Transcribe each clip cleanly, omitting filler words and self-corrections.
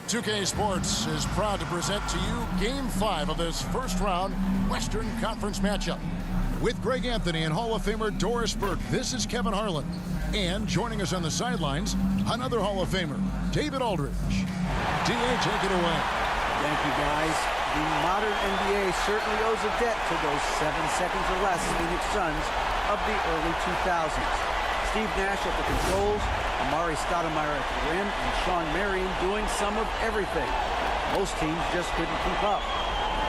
2K Sports is proud to present to you Game 5 of this first-round Western Conference matchup. With Greg Anthony and Hall of Famer Doris Burke, this is Kevin Harlan. And joining us on the sidelines, another Hall of Famer, David Aldridge. D.A., take it away. Thank you, guys. The modern NBA certainly owes a debt to those 7 seconds or less Phoenix Suns of the early 2000s. Steve Nash at the controls, Amari Stoudemire at the rim, and Sean Marion doing some of everything. Most teams just couldn't keep up.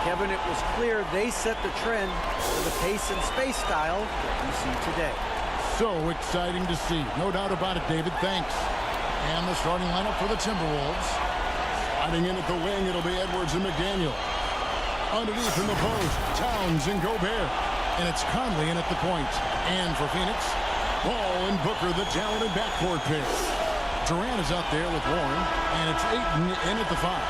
Kevin, it was clear they set the trend for the pace and space style that we see today. So exciting to see. No doubt about it, David. Thanks. And the starting lineup for the Timberwolves. Sliding in at the wing, it'll be Edwards and McDaniel. Underneath in the post, Towns and Gobert. And it's Conley in at the point. And for Phoenix, Ball and Booker, the talented backcourt pair. Durant is out there with Warren, and it's Ayton in at the 5.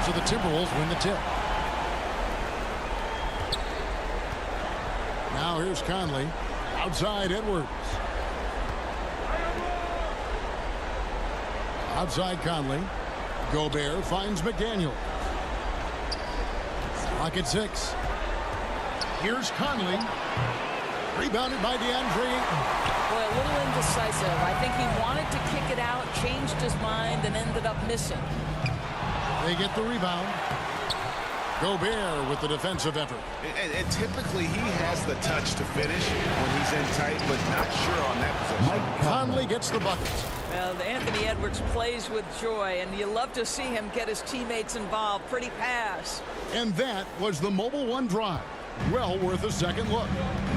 So the Timberwolves win the tip. Now here's Conley. Outside Edwards. Outside Conley. Gobert finds McDaniel. Clock at 6. Here's Conley. Rebounded by DeAndre Ayton. Boy, a little indecisive. I think he wanted to kick it out, changed his mind, and ended up missing. They get the rebound. Gobert with the defensive effort. And typically he has the touch to finish when he's in tight, but not sure on that possession. Conley gets the bucket. Well, Anthony Edwards plays with joy, and you love to see him get his teammates involved. Pretty pass. And that was the Mobile One drive. Well worth a second look.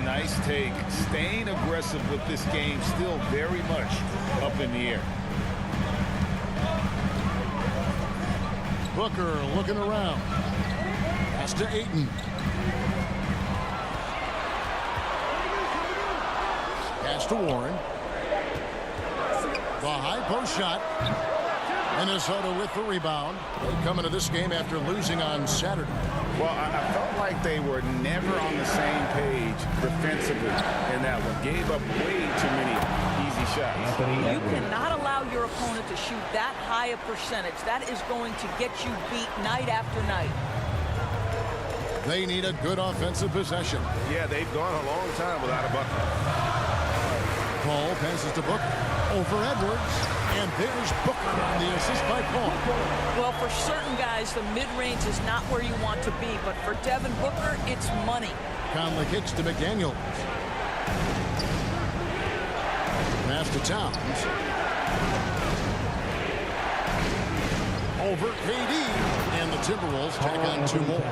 Nice take. Staying aggressive with this game, still very much up in the air. Booker looking around. Pass to Ayton. Pass to Warren. The high post shot. Minnesota with the rebound. They come into this game after losing on Saturday. Well, I felt like they were never on the same page defensively in that one. Gave up way too many easy shots. You cannot allow your opponent to shoot that high a percentage. That is going to get you beat night after night. They need a good offensive possession. Yeah, they've gone a long time without a bucket. Paul passes to Booker. Over Edwards. And there's Booker on the assist by Paul. Well, for certain guys, the mid-range is not where you want to be. But for Devin Booker, it's money. Conley kicks to McDaniel. Pass to Towns. Over KD. And the Timberwolves take on 2 more.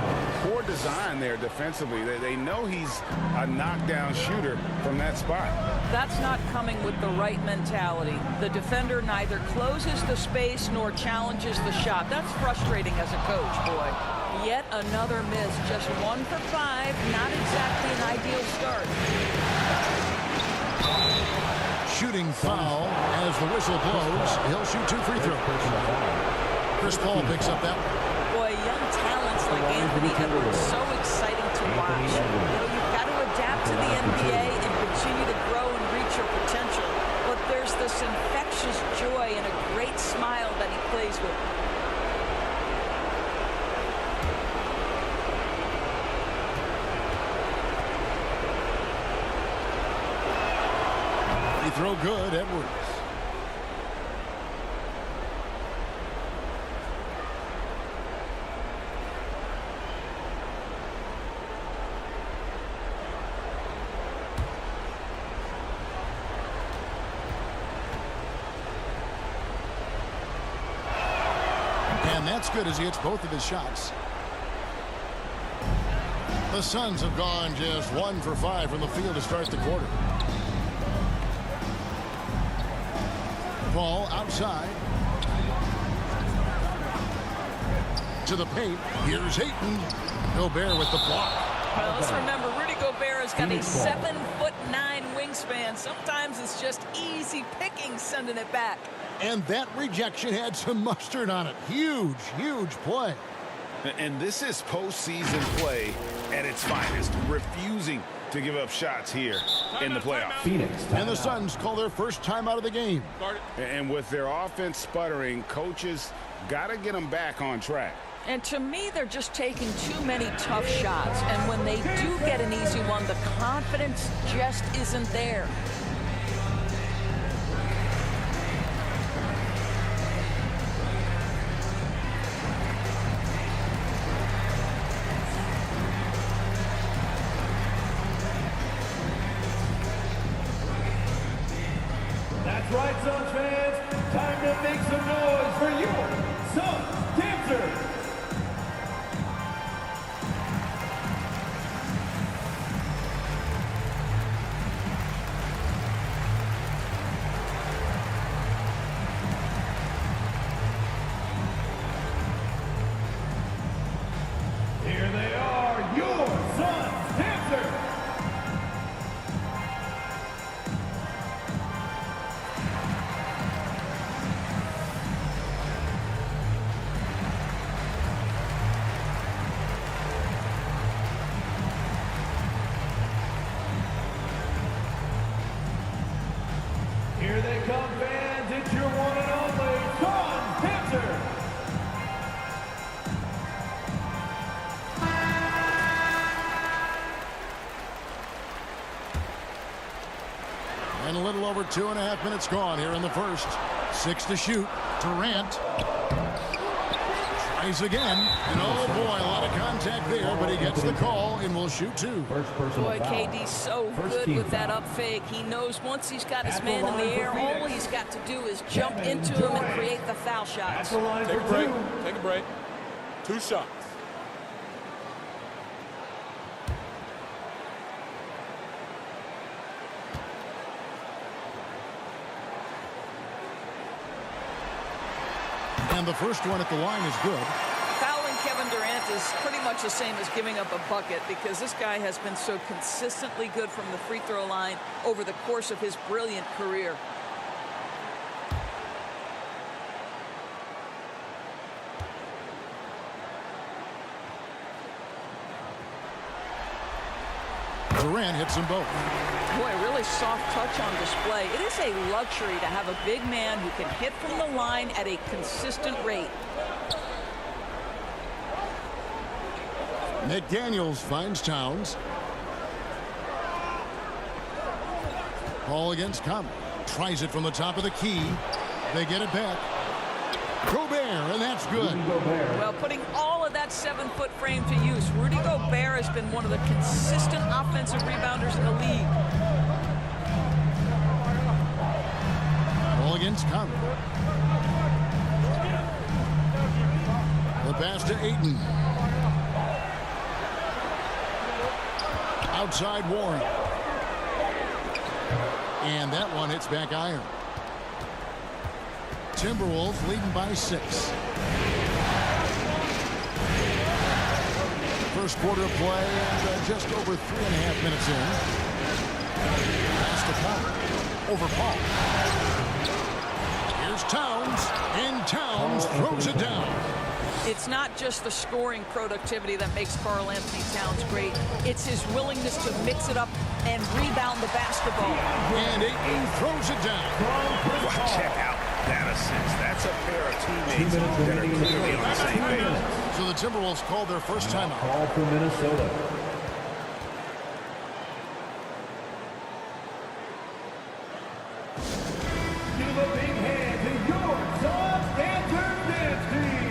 Poor design there defensively. They know he's a knockdown shooter from that spot. That's not coming with the right mentality. The defender neither closes the space nor challenges the shot. That's frustrating as a coach, boy. Yet another miss. Just 1 for 5. Not exactly an ideal start. Shooting foul as the whistle blows. He'll shoot 2 free throws. Chris Paul picks up that one. Boy, young talents like Anthony Edwards, so exciting to watch. You know, you've got to adapt to the NBA and continue to grow and reach your potential. But there's this infectious joy and a great smile that he plays with. He throw good, Edwards. And that's good as he hits both of his shots. The Suns have gone just 1 for 5 from the field to start the quarter. Ball outside. To the paint. Here's Ayton. Gobert with the block. Well, let's remember, Rudy Gobert has got a 7'9" wingspan. Sometimes it's just easy picking sending it back. And that rejection had some mustard on it. Huge, huge play. And this is postseason play at its finest, refusing to give up shots here in the playoffs. And the Suns call their first timeout of the game. And with their offense sputtering, coaches got to get them back on track. And to me, they're just taking too many tough shots. And when they do get an easy one, the confidence just isn't there. That's right, Suns fans. Time to make some noise for your Suns dancers. Here they are, your Suns dancers. Here they come, fans. It's your one and only Suns Dancers. And a little over 2.5 minutes gone here in the first. 6 to shoot. Durant tries again. And oh boy, a lot of contact there, but he gets the call and will shoot 2. Boy, KD's so good with that up fake. He knows once he's got his man in the air, all he's got to do is jump into him and create the foul shots. Take Take a break. Take a break. 2 shots. And the first one at the line is good. Fouling Kevin Durant is pretty much the same as giving up a bucket because this guy has been so consistently good from the free throw line over the course of his brilliant career. Durant hits them both. Boy, really soft touch on display. It is a luxury to have a big man who can hit from the line at a consistent rate. McDaniels finds Towns. Ball against Conley. Tries it from the top of the key. They get it back. Gobert, and that's good. Well, putting all of that 7-foot frame to use, Rudy Gobert has been one of the consistent offensive rebounders in the league. Ball against Conley. The pass to Ayton. Outside Warren. And that one hits back iron. Timberwolves leading by 6. First quarter of play and just over 3.5 minutes in. Pass to Paul. Over Paul. Here's Towns. And Towns throws it down. It's not just the scoring productivity that makes Karl Anthony Towns great. It's his willingness to mix it up and rebound the basketball. And Ayton throws it down. Wow, check out that assist. That's a pair of teammates that are clearly on the same page. So the Timberwolves called their first timeout. Call for Minnesota. Give a big hand to your Suns Dancers dance team.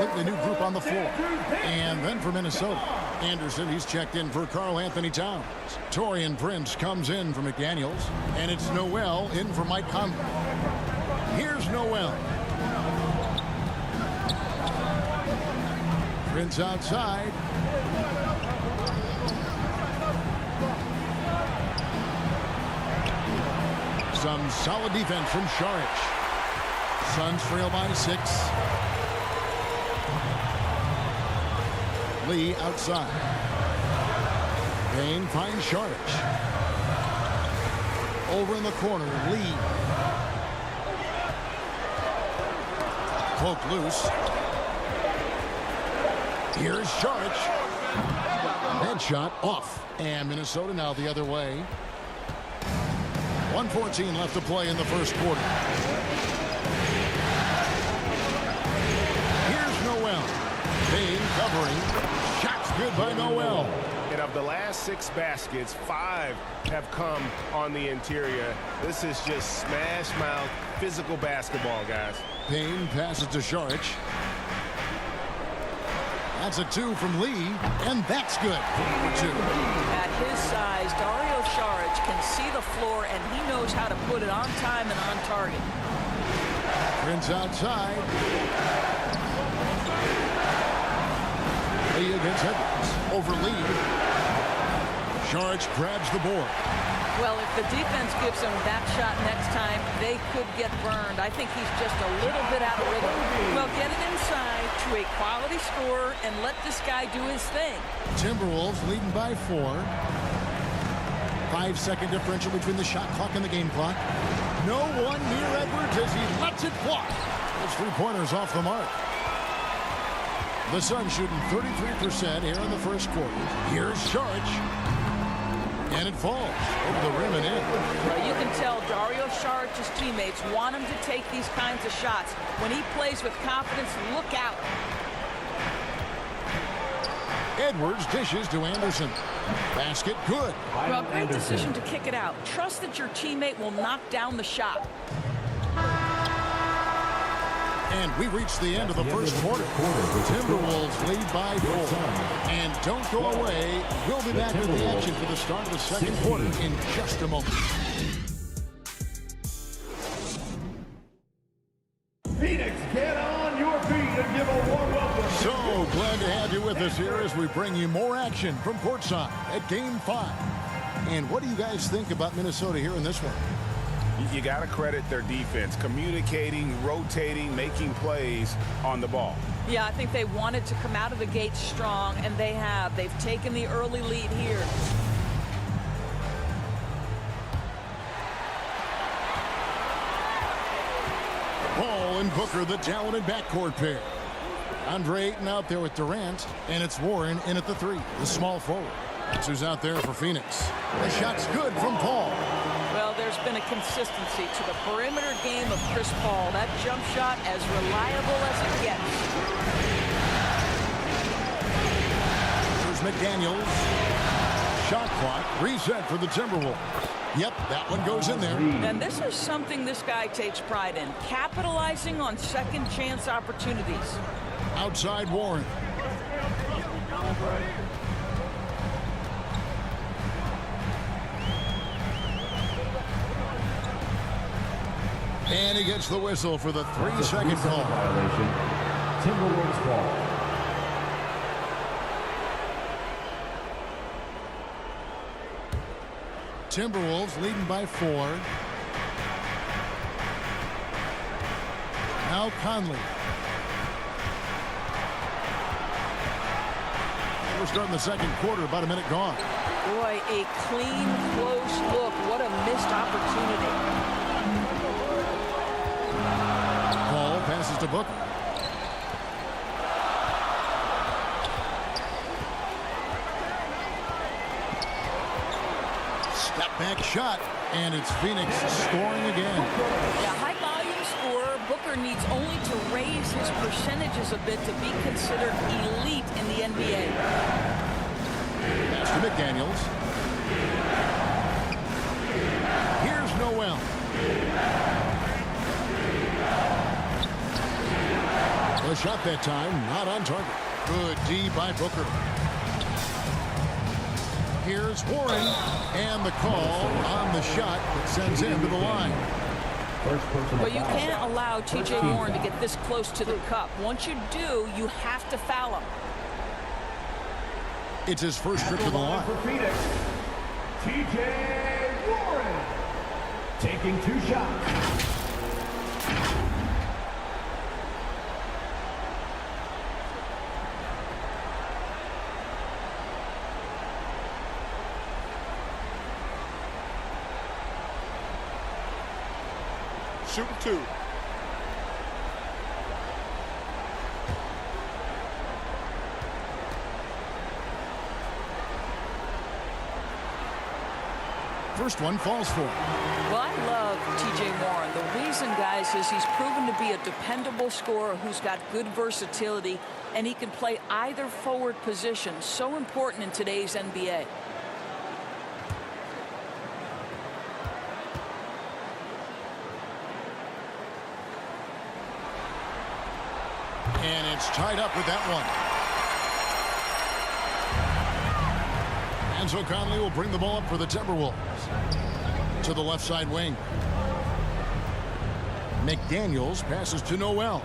completely new group on the floor. And then for Minnesota, Anderson, he's checked in for Karl Anthony Towns. Taurean Prince comes in for McDaniels. And it's Noel in for Mike Conley. Here's Noel. Prince outside. Some solid defense from Šarić. Suns trail by 6. Lee outside. Payne finds Šarić. Over in the corner, Lee. Poked loose. Here's Šarić. Headshot off. And Minnesota now the other way. 1:14 left to play in the first quarter. Here's Noel. Payne covering. Shots good by Noel. And of the last 6 baskets, 5 have come on the interior. This is just smash mouth physical basketball, guys. Payne passes to Šarić. That's a 2 from Lee, and that's good. 2. At his size, Dario Šarić can see the floor, and he knows how to put it on time and on target. Prince outside. Lee against Edwards. Over Lee. Šarić grabs the board. Well, if the defense gives him that shot next time, they could get burned. I think he's just a little bit out of rhythm. Well, get it inside to a quality scorer and let this guy do his thing. Timberwolves leading by 4. 5-second differential between the shot clock and the game clock. No one near Edwards as he lets it fly. Those 3-pointers off the mark. The Suns shooting 33% here in the first quarter. Here's Šarić. And it falls over the rim and in. Well, you can tell Dario Šarić's teammates want him to take these kinds of shots. When he plays with confidence, look out. Edwards dishes to Anderson. Basket good. Well, great decision to kick it out. Trust that your teammate will knock down the shot. And we reach the end of the first quarter. Timberwolves lead by 4. And don't go away. We'll be back with the action for the start of the second quarter in just a moment. Phoenix, get on your feet and give a warm welcome. So glad to have you with us here as we bring you more action from courtside at Game 5. And what do you guys think about Minnesota here in this one? You got to credit their defense, communicating, rotating, making plays on the ball. Yeah, I think they wanted to come out of the gate strong, and they have. They've taken the early lead here. Paul and Booker, the talented backcourt pair. Andre Ayton out there with Durant, and it's Warren in at the 3, the small forward. That's who's out there for Phoenix. The shot's good from Paul. Well, there's been a consistency to the perimeter game of Chris Paul. That jump shot as reliable as it gets. Here's McDaniels. Shot clock reset for the Timberwolves. Yep, that one goes in there. And this is something this guy takes pride in, capitalizing on second chance opportunities. Outside Warren. And he gets the whistle for the 3-second call. Violation. Timberwolves ball. Timberwolves leading by 4. Now Conley. We're starting the second quarter, about a minute gone. Boy, a clean, close look. What a missed opportunity. Paul passes to Booker. Step back shot, and it's Phoenix scoring again. Yeah, high volume scorer. Booker needs only to raise his percentages a bit to be considered elite in the NBA. Pass to McDaniels. Here's Noel. The The shot that time, not on target. Good D by Booker. Here's Warren, and the call on the shot that sends him to the line. Well, you can't allow T.J. Warren to get this close to the cup. Once you do, you have to foul him. It's his first trip to the line. For Phoenix, T.J. Warren taking 2 shots. Shooting 2. First one falls for him. Well, I love T.J. Warren. The reason, guys, is he's proven to be a dependable scorer who's got good versatility, and he can play either forward position. So important in today's NBA. And it's tied up with that one. And so Conley will bring the ball up for the Timberwolves. To the left side wing. McDaniels passes to Noel.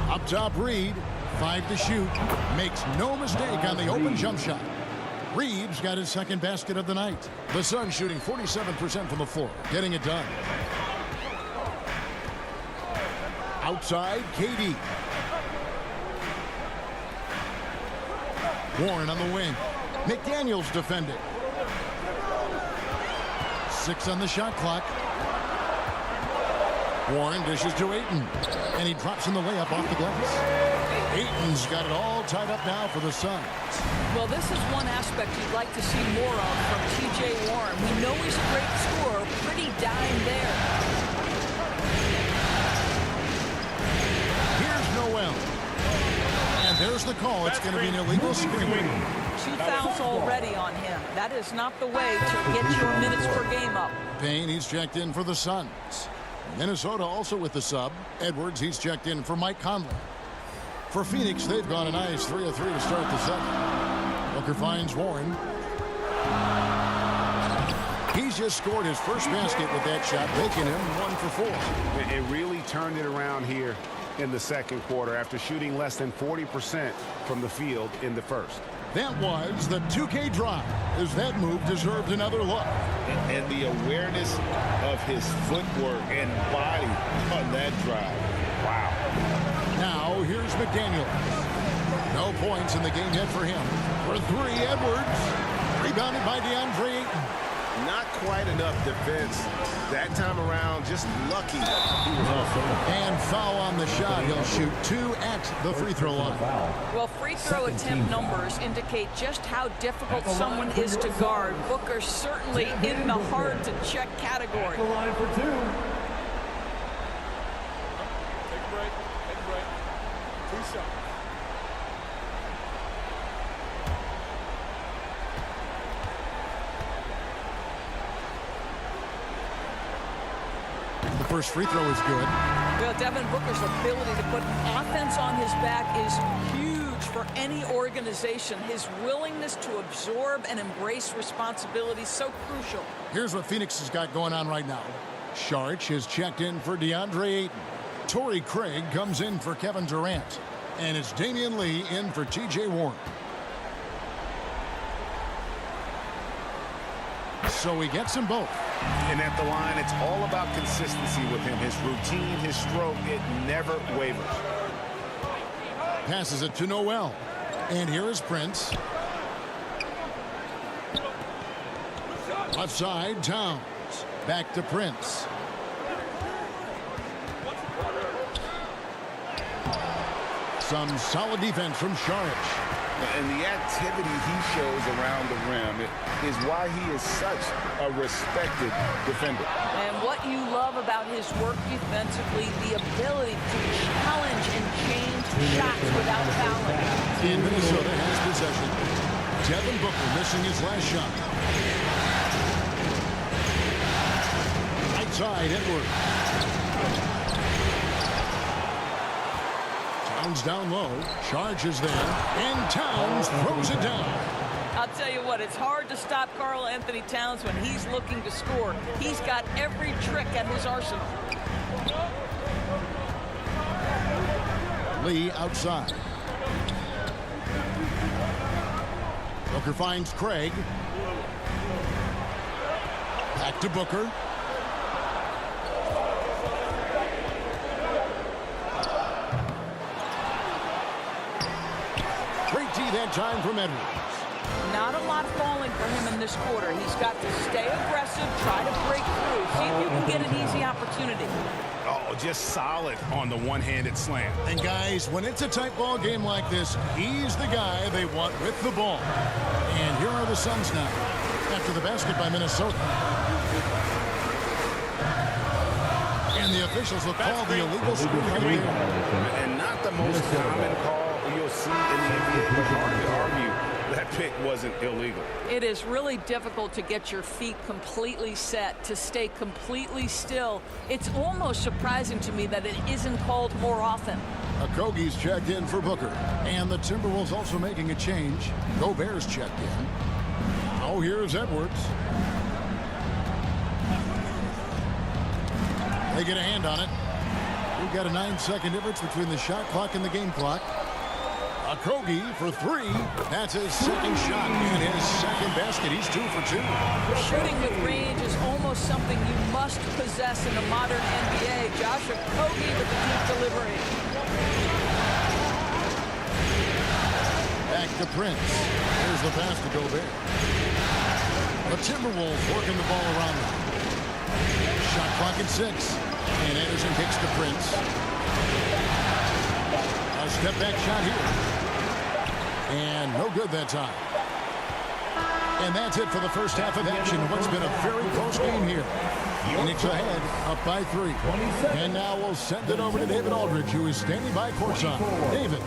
Up top, Reed. 5 to shoot. Makes no mistake on the open jump shot. Reeves got his second basket of the night. The Suns shooting 47% from the floor, getting it done. Outside, KD. Warren on the wing. McDaniels defended. 6 on the shot clock. Warren dishes to Ayton, and he drops in the layup off the glass. Ayton's got it all tied up now for the Suns. Well, this is one aspect you'd like to see more of from T.J. Warren. We know he's a great scorer, pretty dime there. Here's Noel. And there's the call. It's going to be an illegal screen. 2 fouls already on him. That is not the way to get your minutes per game up. Payne, he's checked in for the Suns. Minnesota also with the sub. Edwards, he's checked in for Mike Conley. For Phoenix, they've gone a nice 3 of 3 to start the 7th. Booker finds Warren. He's just scored his first basket with that shot, making him 1 for 4. It really turned it around here in the second quarter after shooting less than 40% from the field in the first. That was the 2K drive, as that move deserved another look. And the awareness of his footwork and body on that drive. Wow. Now, here's McDaniels. No points in the game yet for him. For 3, Edwards. Rebounded by DeAndre Ayton. Not quite enough defense that time around. Just lucky. And foul on the shot. He'll shoot 2 at the free throw line. Well, free throw attempt numbers indicate just how difficult someone is to guard. Booker certainly in the hard-to-check category. The line for 2. Take a break. Take a break. 2 shots. The first free throw is good. Well, Devin Booker's ability to put offense on his back is huge for any organization. His willingness to absorb and embrace responsibility is so crucial. Here's what Phoenix has got going on right now. Sharch has checked in for DeAndre Ayton. Torrey Craig comes in for Kevin Durant. And it's Damian Lee in for T.J. Warren. So he gets them both. And at the line, it's all about consistency with him. His routine, his stroke, it never wavers. Passes it to Noel. And here is Prince. Left side, Towns. Back to Prince. Some solid defense from Sharch. And the activity he shows around the rim is why he is such a respected defender. And what you love about his work defensively, the ability to challenge and change shots without fouling. And Minnesota has possession. Devin Booker missing his last shot. outside, Edwards. Towns down low, charges there, and Towns throws it down. I'll tell you what, it's hard to stop Karl Anthony Towns when he's looking to score. He's got every trick at his arsenal. Lee outside. Booker finds Craig. Back to Booker. Great D that time from Edwards. Not a lot falling for him in this quarter. He's got to stay aggressive, try to break through, see if you can get an easy opportunity. Oh, just solid on the one-handed slam. And guys, when it's a tight ball game like this, he's the guy they want with the ball. And here are the Suns now, after the basket by Minnesota. And the officials will call the illegal screen. And not the most common call you'll see in the NBA, but hard to argue that pick wasn't illegal. It is really difficult to get your feet completely set, to stay completely still. It's almost surprising to me that it isn't called more often. Okogie's checked in for Booker. And the Timberwolves also making a change. Gobert's checked in. Oh, here's Edwards. They get a hand on it. We've got a 9-second difference between the shot clock and the game clock. Okogie for three. That's his second shot and his second basket. He's 2 for 2. Shooting with range is almost something you must possess in the modern NBA. Josh Okogie with the deep delivery. Back to Prince. Here's the pass to Gobert. The Timberwolves working the ball around them. Shot clock at 6. And Anderson kicks to Prince. A step back shot here. And no good that time. And that's it for the first half of action. What's been a very close game here. Phoenix ahead, up by 3. And now we'll send it over to David Aldridge, who is standing by courtside. David.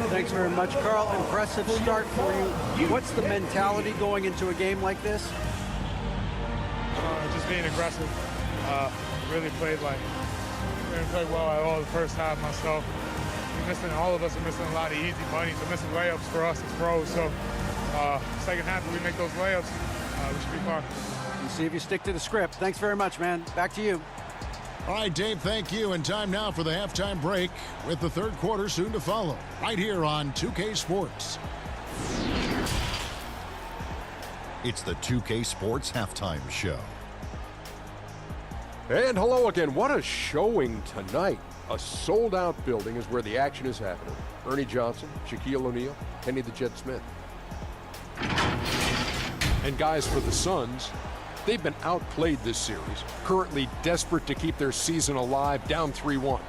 Thanks very much, Karl. Impressive start for you. What's the mentality going into a game like this? Just being aggressive. Really played well at all the first half myself. All of us are missing a lot of easy bunnies. We're missing layups for us as pros. So second half, if we make those layups, we should be fine. And see if you stick to the script. Thanks very much, man. Back to you. All right, Dave, thank you. And time now for the halftime break with the third quarter soon to follow. Right here on 2K Sports. It's the 2K Sports Halftime Show. And hello again. What a showing tonight. A sold-out building is where the action is happening. Ernie Johnson, Shaquille O'Neal, Kenny the Jet Smith. And guys, for the Suns, they've been outplayed this series, currently desperate to keep their season alive, down 3-1.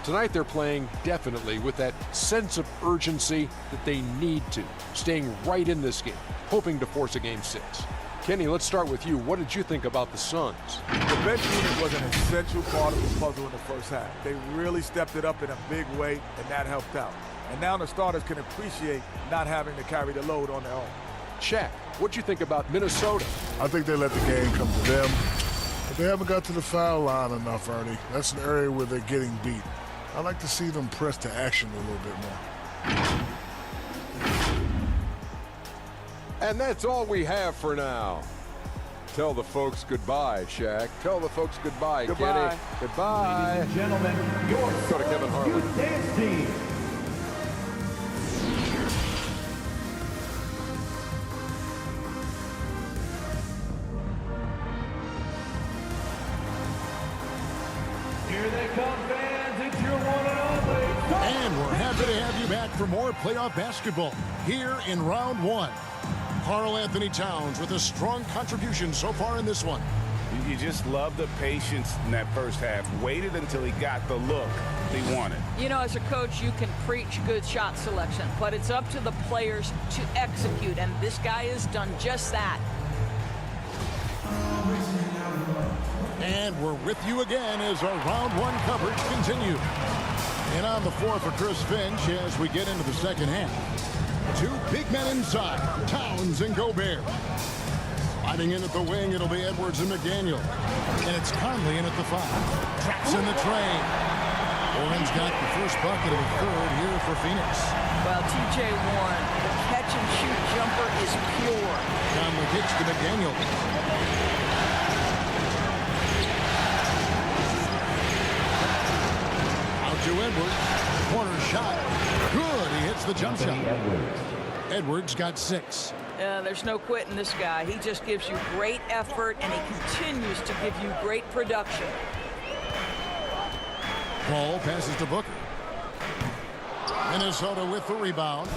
Tonight they're playing definitely with that sense of urgency that they need to, staying right in this game, hoping to force a Game 6. Kenny, let's start with you. What did you think about the Suns? The bench unit was an essential part of the puzzle in the first half. They really stepped it up in a big way, and that helped out. And now the starters can appreciate not having to carry the load on their own. Shaq, what'd you think about Minnesota? I think they let the game come to them. But they haven't got to the foul line enough, Ernie. That's an area where they're getting beat. I like to see them press to action a little bit more. And that's all we have for now. Tell the folks goodbye, Shaq. Tell the folks goodbye, Goodbye. Kenny. Goodbye. Ladies and gentlemen, your Go to Kevin Harlan. SCSU dance team. Here they come, fans. It's your one and only. And we're happy to have you back for more playoff basketball here in round 1. Karl Anthony Towns with a strong contribution so far in this one. You just love the patience in that first half. Waited until he got the look he wanted. You know, as a coach, you can preach good shot selection, but it's up to the players to execute, and this guy has done just that. And we're with you again as our round 1 coverage continues. And on the floor for Chris Finch as we get into the second half. 2 big men inside, Towns and Gobert. Fighting in at the wing, it'll be Edwards and McDaniel. And it's Conley in at the 5. Traps in the train. Warren's got the first bucket of the third here for Phoenix. Well, T.J. Warren, the catch-and-shoot jumper is pure. Conley kicks to McDaniel. Out to Edwards. Corner shot. Good. He hits the jump shot. Edwards got 6. There's no quitting this guy. He just gives you great effort, and he continues to give you great production. Ball passes to Booker. Minnesota with the rebound.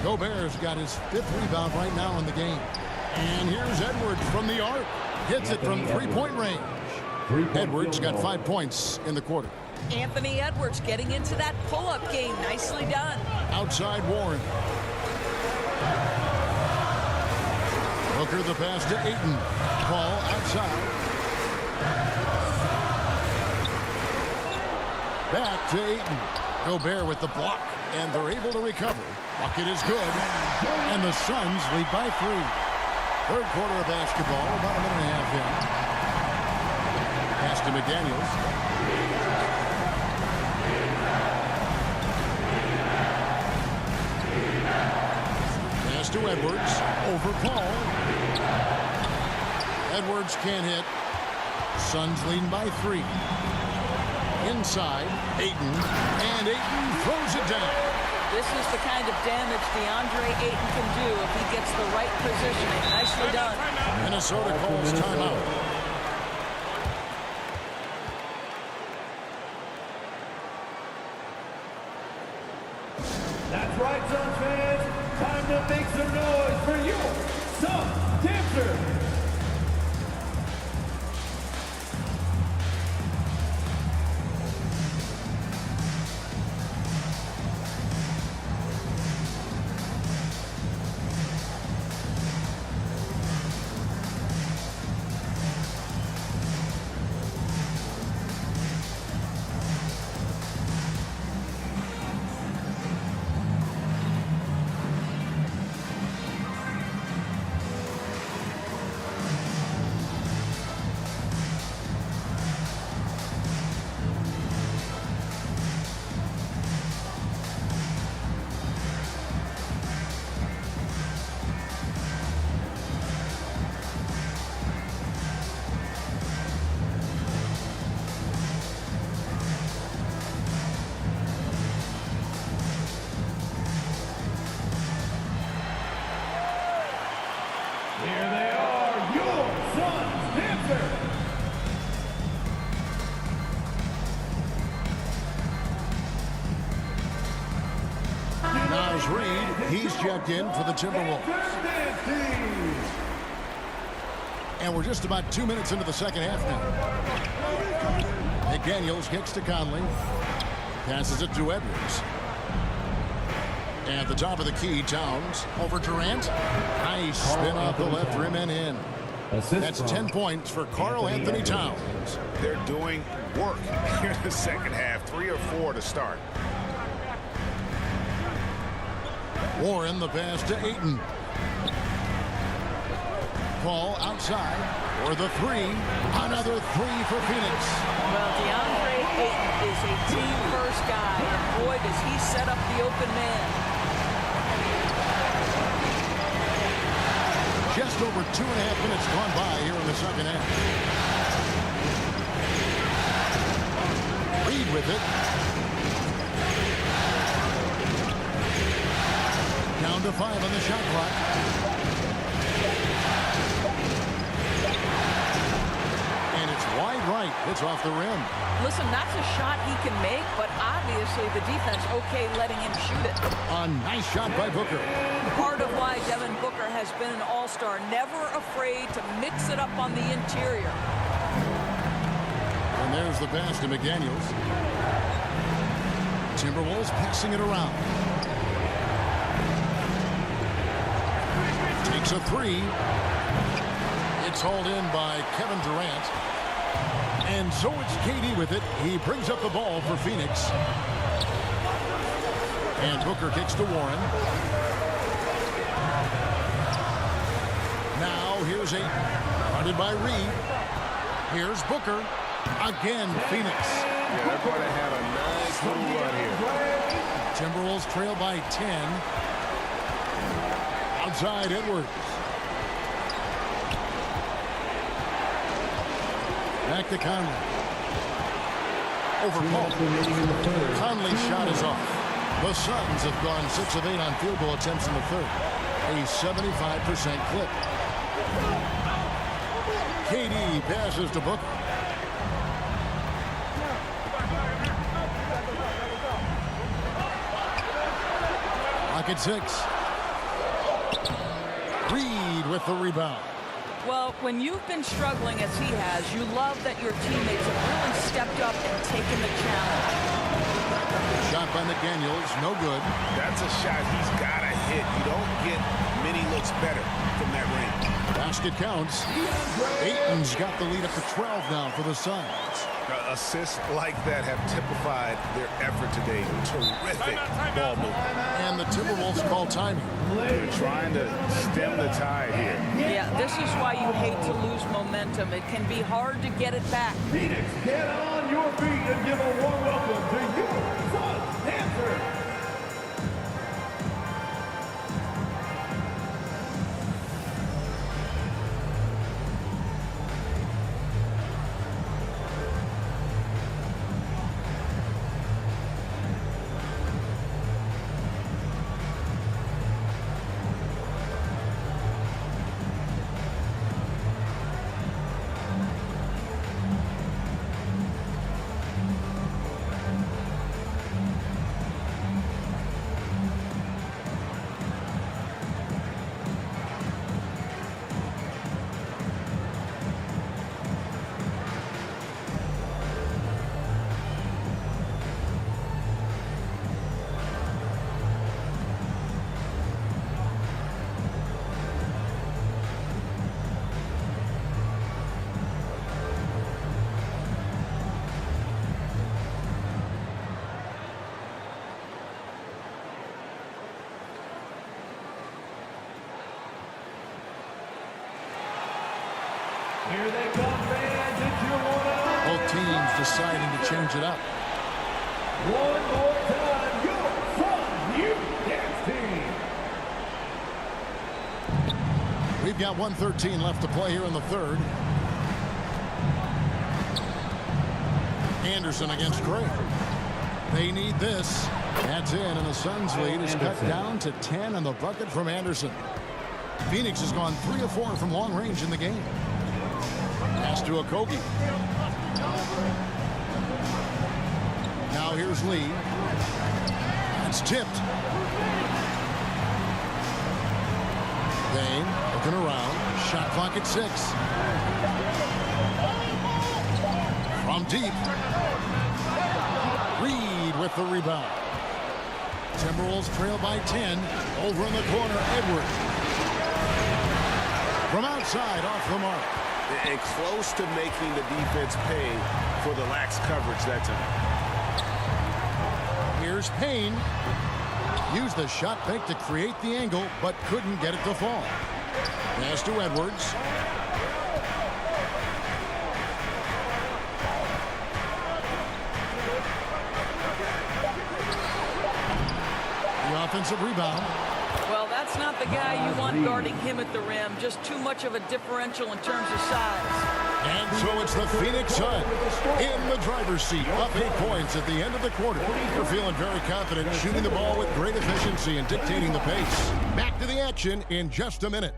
Gobert's got his 5th rebound right now in the game. And here's Edwards from the arc. Hits it from three-point range. Edwards got 5 points in the quarter. Anthony Edwards getting into that pull-up game. Nicely done. Outside Warren. Booker the pass to Ayton. Ball outside. Back to Ayton. Gobert with the block, and they're able to recover. Bucket is good, and the Suns lead by 3. Third quarter of basketball, about a minute and a half in. Pass to McDaniels. Pass to Edwards. Over Paul. Edwards can't hit. Suns leading by 3. Inside, Ayton, and Ayton throws it down. This is the kind of damage DeAndre Ayton can do if he gets the right positioning. Nicely done. Minnesota calls timeout. That's right, Suns fans. Time to make some noise for your Suns dancer. Here they are, your Suns dancers. Now's Reed. He's checked in for the Timberwolves. And we're just about 2 minutes into the second half now. McDaniels kicks to Conley. Passes it to Edwards. At the top of the key, Towns over Durant. Nice spin off the left rim and in. That's 10 points for Karl Anthony Towns. They're doing work here in the second half. 3 or 4 to start. Warren the pass to Ayton. Paul outside for the 3. Another 3 for Phoenix. Well, DeAndre Ayton is a team-first guy, and boy, does he set up the open man. Just over 2.5 minutes gone by here in the second half. Reed with it. Down to 5 on the shot clock. And it's wide right. It's off the rim. Listen, that's a shot he can make, but obviously the defense okay letting him shoot it. A nice shot by Booker. Part of why Devin Booker has been an all-star, never afraid to mix it up on the interior. And there's the pass to McDaniels. Timberwolves passing it around. Takes a 3. It's hauled in by Kevin Durant. And so it's KD with it. He brings up the ball for Phoenix. And Booker kicks to Warren. Now here's a guarded by Reed. Here's Booker. Again, Phoenix. Yeah, they're going to have a nice little run here. Timberwolves trail by 10. Outside Edwards. Back to Conley. Over Paul. Conley's shot is off. The Suns have gone 6 of 8 on field goal attempts in the third. A 75% clip. KD passes to Booker. Pocket 6. Reed with the rebound. Well, when you've been struggling as he has, you love that your teammates have really stepped up and taken the challenge. Shot by McDaniels, no good. That's a shot he's got to hit. You don't get many looks better from that range. Basket counts. Ayton's got the lead up to 12 now for the Suns. Assists like that have typified their effort today. Terrific ball movement. And the Timberwolves call timing. They're trying to stem the tide here. Yeah, this is why you hate to lose momentum. It can be hard to get it back. Phoenix, get on your feet and give a warm welcome to your Suns dancers. Here they come, fans. It's your one-on-one. Both teams deciding to change it up. One more time, your Suns Youth Dance Team. We've got 1:13 left to play here in the third. Anderson against Craig. They need this. That's in, and the Suns' lead is cut down to 10 on the bucket from Anderson. Phoenix has gone 3 of 4 from long range in the game. Pass to Okogie. Now here's Lee. It's tipped. Bain looking around. Shot clock at 6. From deep. Reed with the rebound. Timberwolves trail by 10. Over in the corner, Edwards. From outside, off the mark. And close to making the defense pay for the lax coverage that time. Here's Payne. Used the shot fake to create the angle, but couldn't get it to fall. Pass to Edwards. The offensive rebound. Well, that's not the guy you want guarding him at the rim. Just too much of a differential in terms of size. And so it's the Phoenix Suns in the driver's seat, up 8 points at the end of the quarter. They're feeling very confident, shooting the ball with great efficiency and dictating the pace. Back to the action in just a minute.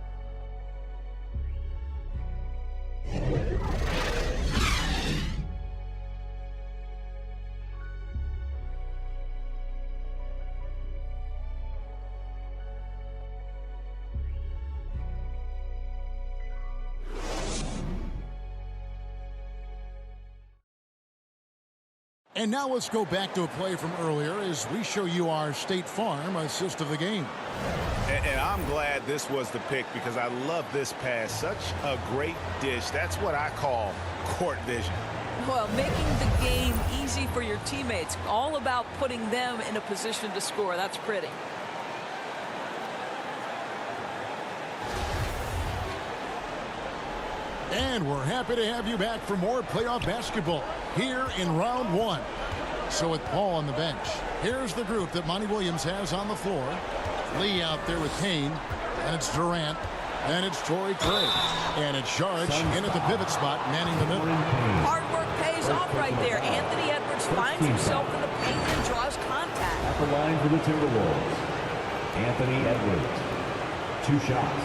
And now let's go back to a play from earlier as we show you our State Farm assist of the game. And I'm glad this was the pick because I love this pass. Such a great dish. That's what I call court vision. Well, making the game easy for your teammates. All about putting them in a position to score. That's pretty. And we're happy to have you back for more playoff basketball here in round one. So with Paul on the bench, here's the group that Monty Williams has on the floor. Lee out there with Payne, and it's Durant, and it's Torrey Craig, and it's Sharge in at the pivot spot, manning the middle. Hard work pays off right there. Anthony Edwards finds himself in the paint and draws contact. At the line for the Timberwolves, Anthony Edwards. 2 shots.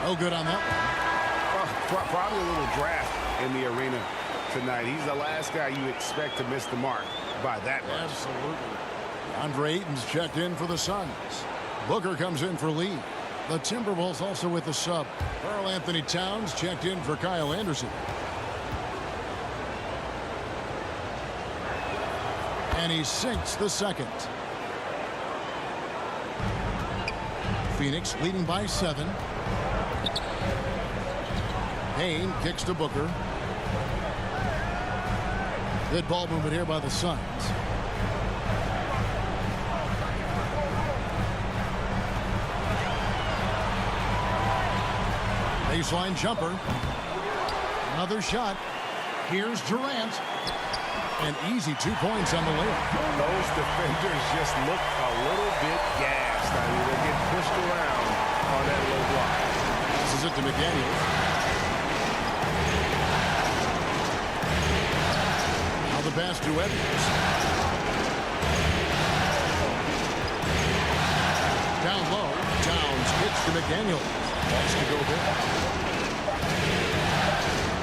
No good on that one. Probably a little draft in the arena tonight. He's the last guy you expect to miss the mark by that much. Absolutely. Andre Ayton's checked in for the Suns. Booker comes in for Lee. The Timberwolves also with the sub. Karl Anthony Towns checked in for Kyle Anderson. And he sinks the second. Phoenix leading by 7. Payne kicks to Booker. Good ball movement here by the Suns. Baseline jumper. Another shot. Here's Durant. An easy 2 points on the layup. Those defenders just look a little bit gassed. I mean, they get pushed around on that low block. This is it to McDaniel. Now the pass to Edwards. Down low. Towns kicks to McDaniel. That's to go there.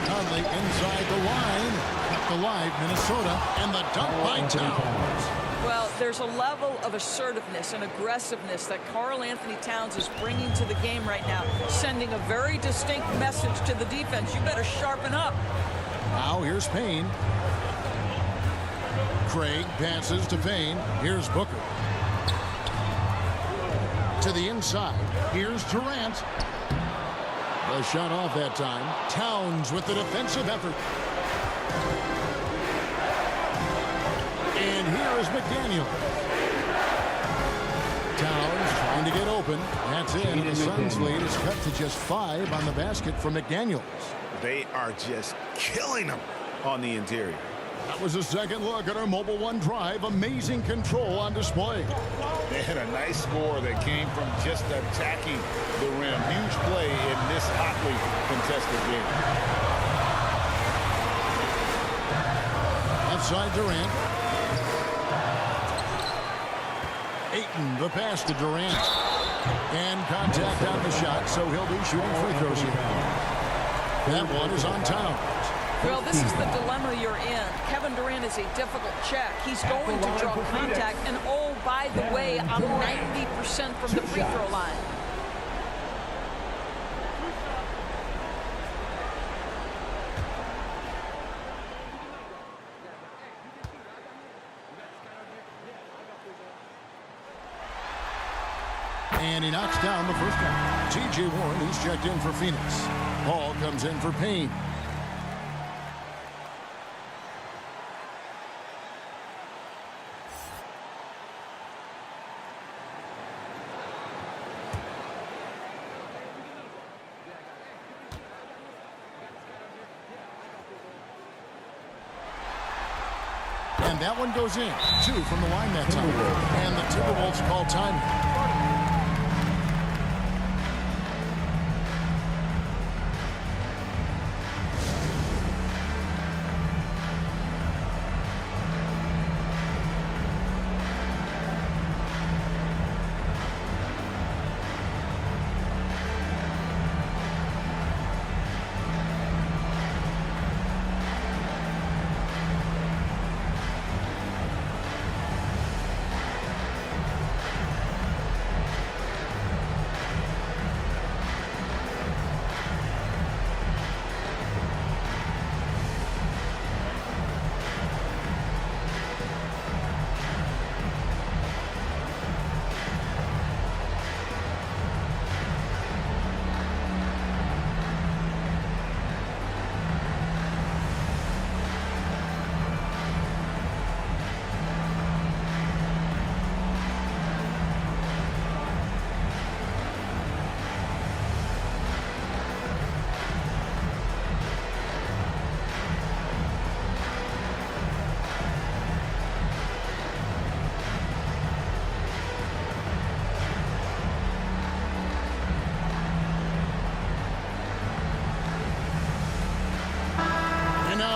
Conley inside the line. Kept alive Minnesota. And the dunk by Towns. Well, there's a level of assertiveness and aggressiveness that Karl Anthony Towns is bringing to the game right now, sending a very distinct message to the defense. You better sharpen up. Now here's Payne. Craig passes to Payne. Here's Booker. To the inside. Here's Durant. A shot off that time. Towns with the defensive effort. And here is McDaniel. Towns trying to get open. That's in. The Suns lead is cut to just 5 on the basket from McDaniels. They are just killing them on the interior. That was a second look at our Mobile One drive. Amazing control on display. They had a nice score that came from just attacking the rim. Huge play in this hotly contested game. Left side Durant. Ayton, the pass to Durant. And contact on the shot, so he'll be shooting free throws here. That one is on Towns. Well, this is the dilemma you're in. Kevin Durant is a difficult check. He's going to draw contact. And, oh, by the way, I'm 90% from the free throw line. And he knocks down the first one. T.J. Warren, he's checked in for Phoenix. Paul comes in for Payne. And that one goes in. 2 from the line that time. And the Timberwolves call time.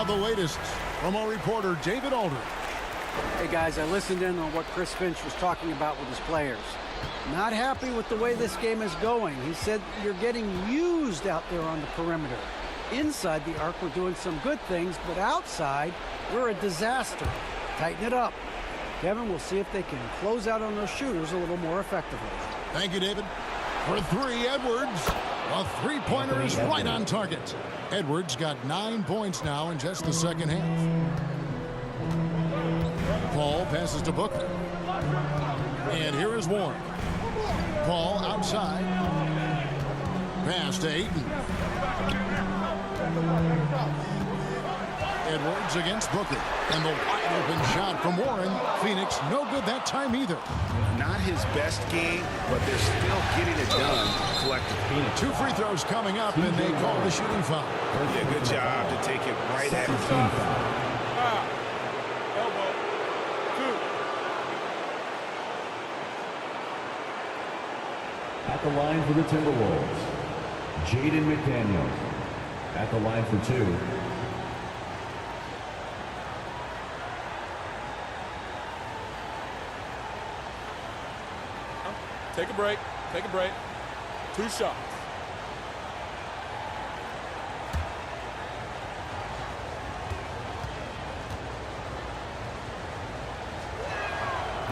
Now the latest from our reporter, David Aldridge. Hey guys, I listened in on what Chris Finch was talking about with his players. Not happy with the way this game is going. He said you're getting used out there on the perimeter. Inside the arc, we're doing some good things, but outside, we're a disaster. Tighten it up. Kevin, we'll see if they can close out on those shooters a little more effectively. Thank you, David. For three, Edwards. A three-pointer is right on target. Edwards got 9 points now in just the second half. Paul passes to Booker. And here is Warren. Paul outside. Pass to Ayton. Edwards against Booker. And the wide open shot from Warren. Phoenix no good that time either. Not his best game, but they're still getting it done collectively. 2 free throws coming up, and they call the shooting foul. Yeah, good job to take it right at him. At the line for the Timberwolves, Jaden McDaniel. At the line for 2. Take a break. Take a break. 2 shots.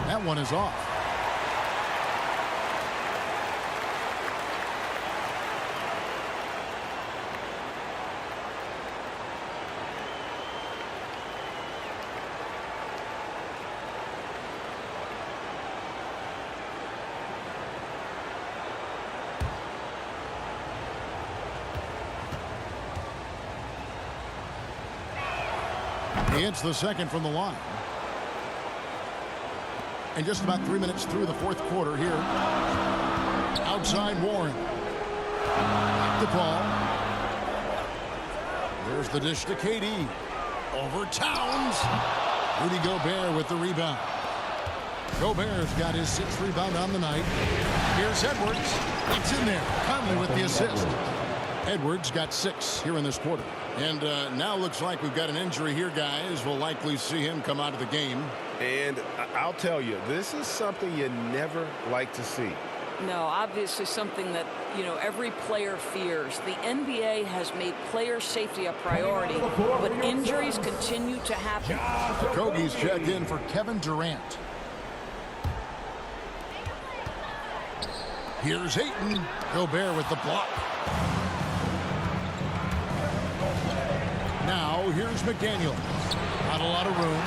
That one is off. He hits the second from the line. And just about 3 minutes through the fourth quarter here. Outside Warren. The ball. There's the dish to KD. Over Towns. Rudy Gobert with the rebound. Gobert's got his 6th rebound on the night. Here's Edwards. It's in there. Conley with the assist. Edwards got 6 here in this quarter. And now looks like we've got an injury here, guys. We'll likely see him come out of the game. And I'll tell you, this is something you never like to see. No, obviously something that, every player fears. The NBA has made player safety a priority, but injuries continue to happen. Kokie's checked in for Kevin Durant. Here's Ayton. Gobert with the block. Now, here's McDaniel. Not a lot of room.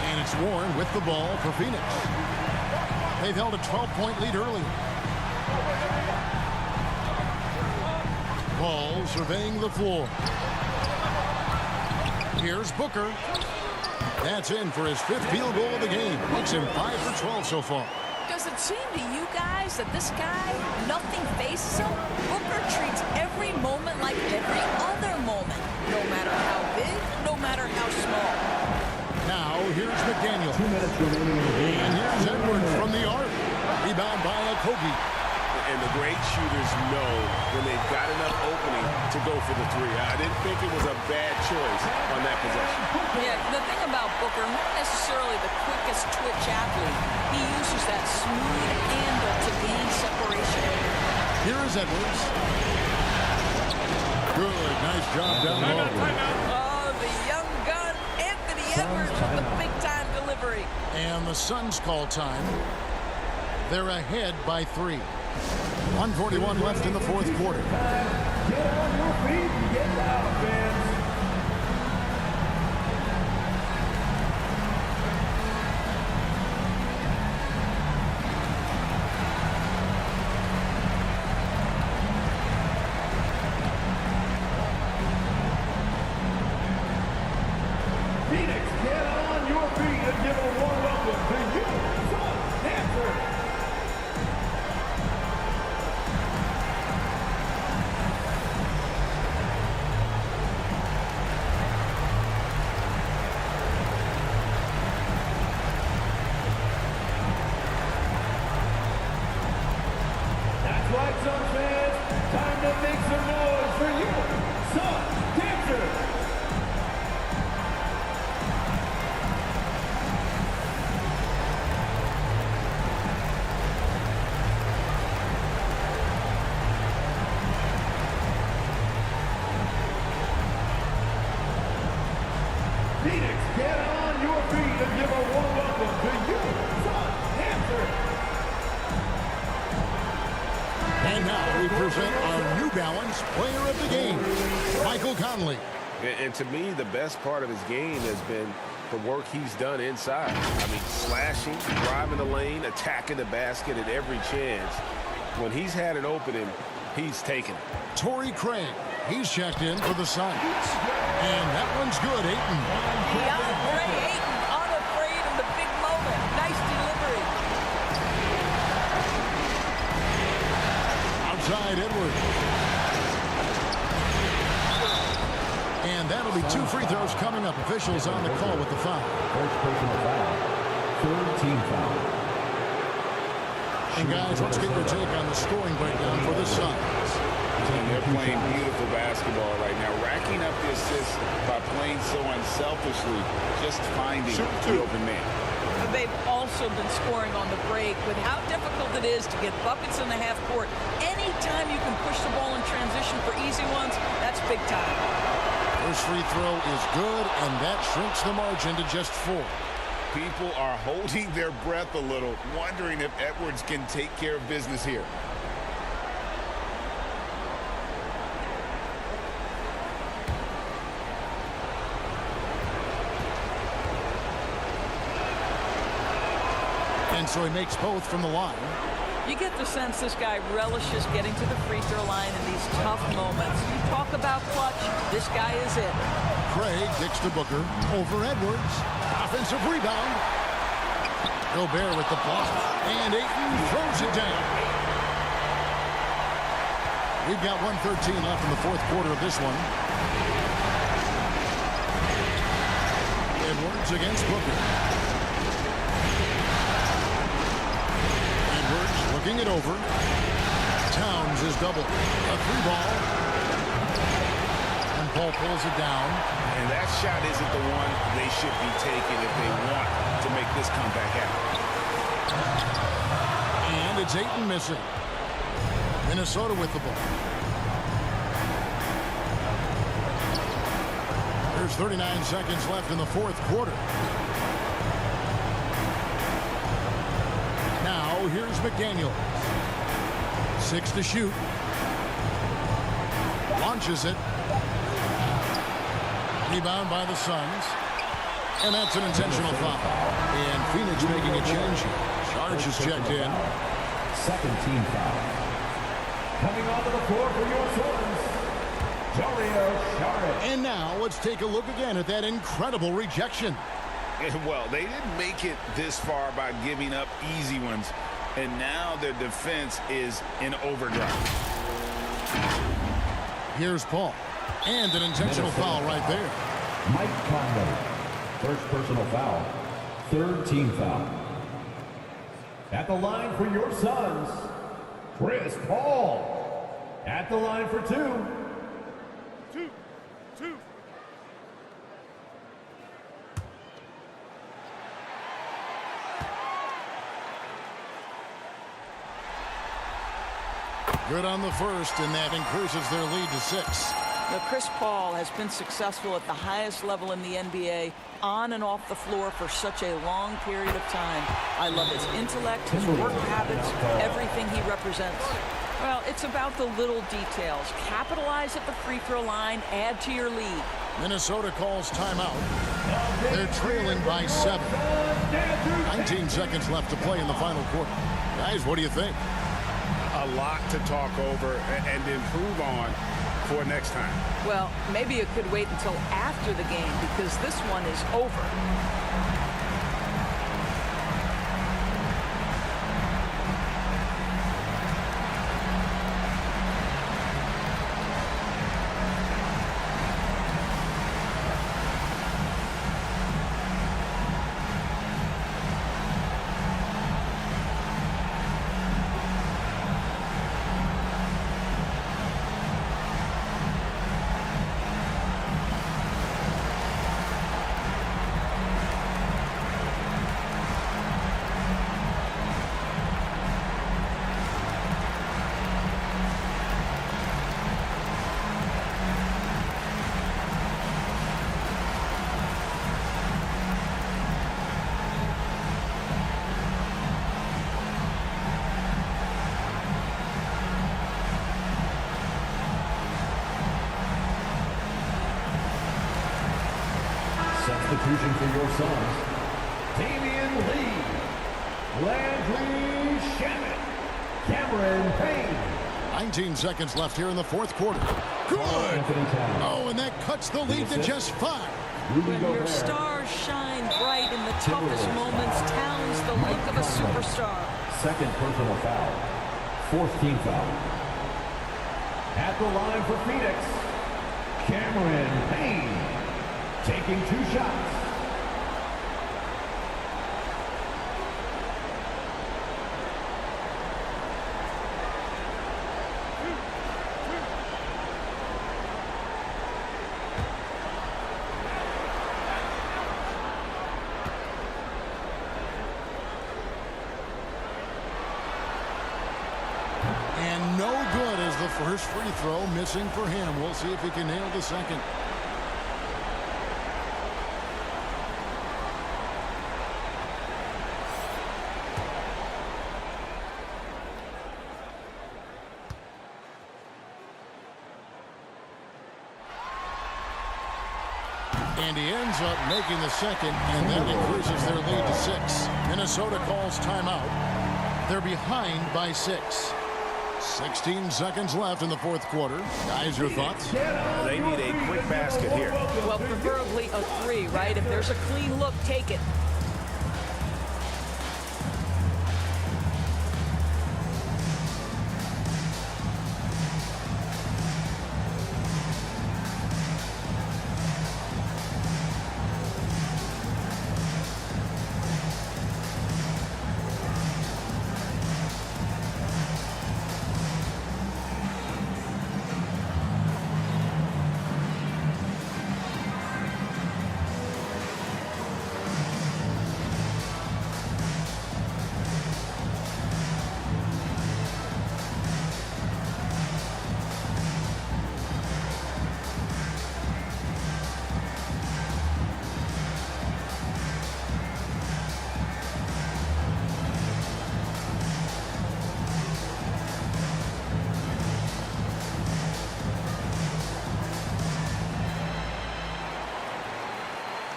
And it's Warren with the ball for Phoenix. They've held a 12-point lead earlier. Ball surveying the floor. Here's Booker. That's in for his 5th field goal of the game. Makes him 5 for 12 so far. Does it seem to you guys that this guy, nothing phases him? Booker treats every moment like every other moment, no matter how big, no matter how small. Now, here's McDaniel. 2 minutes remaining in the game. And here's Edwards from the arc. Rebound by Kogi. And the great shooters know when they've got enough opening to go for the 3. I didn't think it was a bad choice on that possession. Yeah, the thing about Booker, not necessarily the quickest twitch athlete. He uses that smooth handle to gain separation. Here is Edwards. Good, nice job down low. Oh, the young gun, Anthony Edwards with the big-time delivery. And the Suns call time. They're ahead by 3. 1:41 left in the fourth quarter. Get on your feet and get loud, fans. Phoenix, get on your feet and give a warm welcome to you, Suns Dancers. That's right, Suns fans. Time to make some noise for you, Suns now we present our New Balance Player of the Game, Michael Conley. And to me, the best part of his game has been the work he's done inside. I mean, slashing, driving the lane, attacking the basket at every chance. When he's had an opening, he's taken it. Torrey Craig, he's checked in for the Suns. And that one's good, Ayton. DeAndre Ayton, unafraid of the big moment. Nice delivery. Outside Edwards. And that'll be 2 free throws coming up. Officials on the call with the foul. First personal foul. Third team foul. And guys, let's get your take on the scoring breakdown for the Suns. They're playing beautiful basketball right now, racking up the assists by playing so unselfishly, just finding the open man. They've also been scoring on the break with how difficult it is to get buckets in the half court. Anytime you can push the ball in transition for easy ones, that's big time. First free throw is good, and that shrinks the margin to just 4. People are holding their breath a little, wondering if Edwards can take care of business here. And so he makes both from the line. You get the sense this guy relishes getting to the free throw line in these tough moments. You talk about clutch, this guy is it. Craig kicks to Booker. Over Edwards. Offensive rebound. Gobert with the block. And Ayton throws it down. We've got 1:13 left in the fourth quarter of this one. Edwards against Booker. Looking it over. Towns is double. A 3-ball. And Paul pulls it down. And that shot isn't the one they should be taking if they want to make this comeback happen. And it's Ayton missing. Minnesota with the ball. There's 39 seconds left in the fourth quarter. Now, here's McDaniel. 6 to shoot. Launches it. Rebound by the Suns. And that's an intentional foul. And Phoenix making a change. Charge is checked in. Second team foul. Coming onto the floor for your Suns, Dario Saric. And now, let's take a look again at that incredible rejection. Well, they didn't make it this far by giving up easy ones, and now their defense is in overdrive. Here's Paul. And an intentional foul right there. Mike Conley. First personal foul. Third team foul. At the line for your Suns, Chris Paul. At the line for 2. Good on the first, and that increases their lead to 6. Now, Chris Paul has been successful at the highest level in the NBA, on and off the floor for such a long period of time. I love his intellect, his work habits, everything he represents. Well, it's about the little details. Capitalize at the free throw line, add to your lead. Minnesota calls timeout. They're trailing by 7. 19 seconds left to play in the final quarter. Guys, what do you think? A lot to talk over and improve on for next time. Well, maybe it could wait until after the game because this one is over. substitution for your sons, Damian Lee, Landry Shamet, Cameron Payne. 19 seconds left here in the fourth quarter. Good! Oh, and that cuts the lead to just 5. When your stars shine bright in the toughest moments, Towns the look of a superstar. Second personal foul. Fourth team foul. At the line for Phoenix, Cameron Payne taking 2 shots. And no good as the first free throw missing for him. We'll see if he can nail the second. And he ends up making the second, and that increases their lead to 6. Minnesota calls timeout. They're behind by 6. 16 seconds left in the fourth quarter. Guys, your thoughts? They need a quick basket here. Well, preferably a 3, right? If there's a clean look, take it.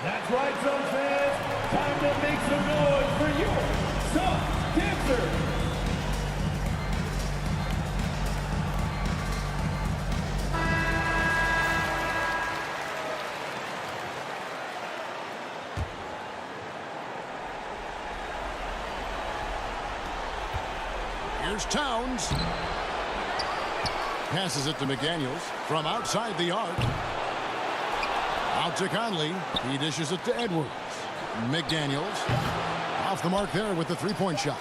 That's right, Suns fans. Time to make some noise for your Suns Dancers. Here's Towns. Passes it to McDaniels from outside the arc. Out to Conley. He dishes it to Edwards. McDaniels off the mark there with the three-point shot.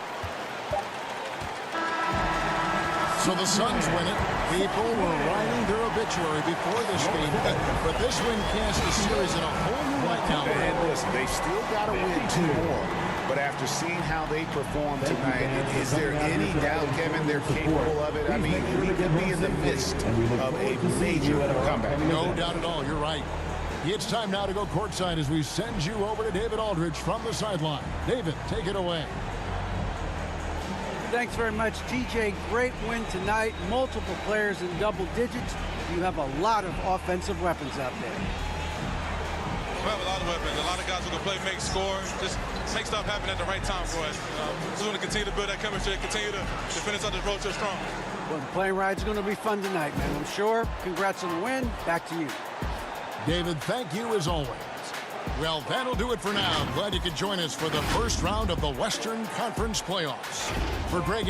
So the Suns win it. People were writing their obituary before this game, but this win cast the series in a whole new light now. And listen, they still got to win 2 more. But after seeing how they performed tonight, is there any doubt, Kevin, they're capable of it? I mean, we could be in the midst of a major comeback. No doubt at all. You're right. It's time now to go courtside as we send you over to David Aldridge from the sideline. David, take it away. Thanks very much, TJ. Great win tonight. Multiple players in double digits. You have a lot of offensive weapons out there. We have a lot of weapons. A lot of guys who can play, make, score, just make stuff happen at the right time for us. Just want to continue to build that chemistry, continue to finish out this road trip strong. Well, the plane ride's going to be fun tonight, man. I'm sure. Congrats on the win. Back to you. David, thank you as always. Well, that'll do it for now. Glad you could join us for the first round of the Western Conference playoffs. For Greg